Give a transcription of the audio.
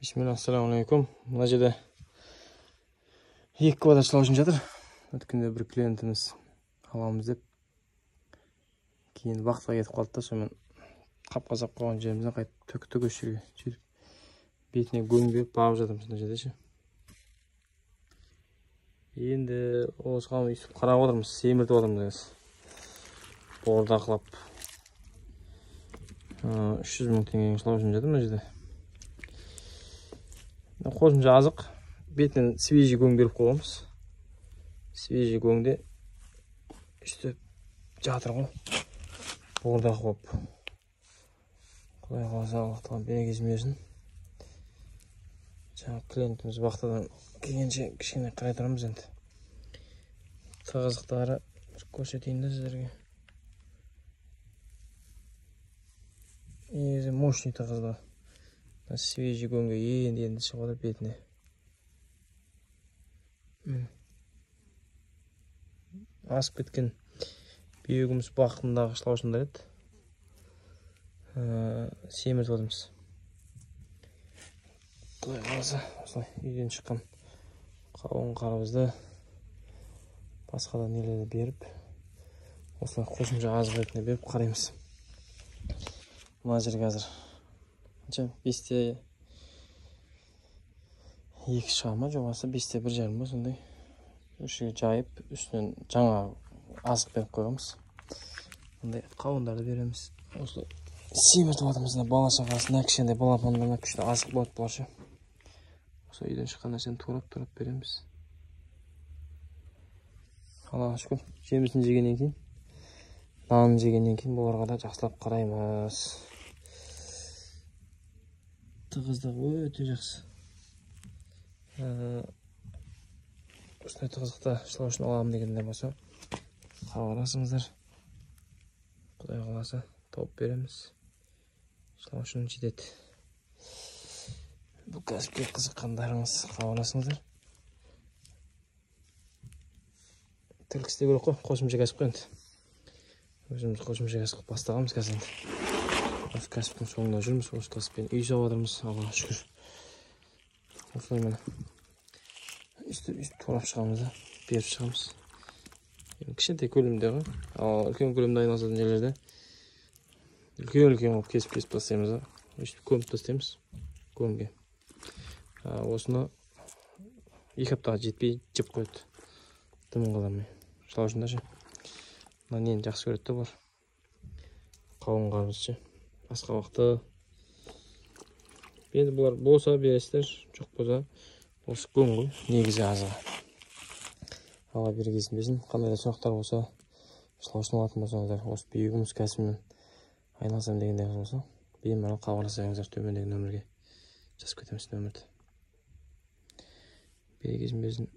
Bismillah, assalamu alaikum. Mына жерде 2 квадрат шылаушым жатыр. Өткенде бір клиентimiz аламыз деп кейін вақытқа кетіп қалды да, сонымен қап-қазақ қойған жерімізден қайтып төк осы жерге сөйтіп бетіне көң беріп бағып жатырмыз мына жерде ше. Енді осыған өйстіп қарап отырмыз, семіртіп отырмыз. Бордақылап 300 мың теңгенің шылаушым жатыр мына жерде. Қосымша азық бетінен свежий көң беріп қойғанбыз. Свежий көңде үстіп жатыр ғой. Бордақ болып. Құдай қаласа Аллахтан берекесін берсін. Жаңа клиентimiz вақтадан келгенше кішкене қарай тұрамыз енді. Тығыздықтары көрсетейін де сіздерге. Негізі мощный тығыздығы. Свежий көңге енді шығып отыр бетіне. Асып кеткен бүйегіміз бақытындағы шылаушындар еді. Семіртіп отырмыз. Құдай қаласа осылай үйден шыққан қауын қарбызды басқа да нелерді беріп, осылай қосымша азық ретінде беріп қараймыз. Мына жерге қазір 5-те 2 шыға ма, жобасы 5-те 1,5 ба, сондай. Үшіге жайып, үстінен жаңа азық беріп қойғанбыз. Ондай қауындарды береміз. Осылай семіртіп отырмыз. Бала шағасына кішкентай балапандарына күшті азық болады бұларшы. Осы үйден шыққан нәрсені турап береміз. Аллаға шүкір, жемісін жегеннен кейін, нанын жегеннен кейін бұларға да жақсылап қараймыз. Тығыздығы өте жақсы. Осындай тығыздықта шылаушын аламын дегендер болса, хабарласыңыздар. Құдай қаласа тауып береміз. Шылаушын жетеді. Бұл кәсіпке қызыққандарыңыз хабарласыңыздар. Тірлік істеу керек қой, қосымша кәсіп қой енді. Өзіміз қосымша кәсіп бастағанбыз қазір енді. Осы кәсіптің соңында жүрміз, осы кәсіппен үй жауып отырмыз, Аллаға шүкір. Осылай мені үстіп турап шығамыз да, беріп шығамыз. Кішкентай көлемде ғой, ал үлкен көлемде айналысатын жерлерде үлкен болып кесіп тастаймыз да, үстіп көміп тастаймыз көмге. Осыны 2 аптаға жетпей жеп қойды. Дымын қаламай. Шылаушында ше. Мына нені жақсы көреді де бар. Қауын қарбыз ше. Басқа уақытта енді бұлар болса бересіздер, жоқ болса осы көң ғой, негізі азығы. Алла берекесін берсін. Қандай да сұрақтар болса, шылаушын алатын болсаңыздар, осы бүйегіміз кәсібімен айналысамын дегендер болса, беймәлім хабарласаңыздар, төмендегі нөмірге жазып кетеміз нөмірді. Берекесін берсін.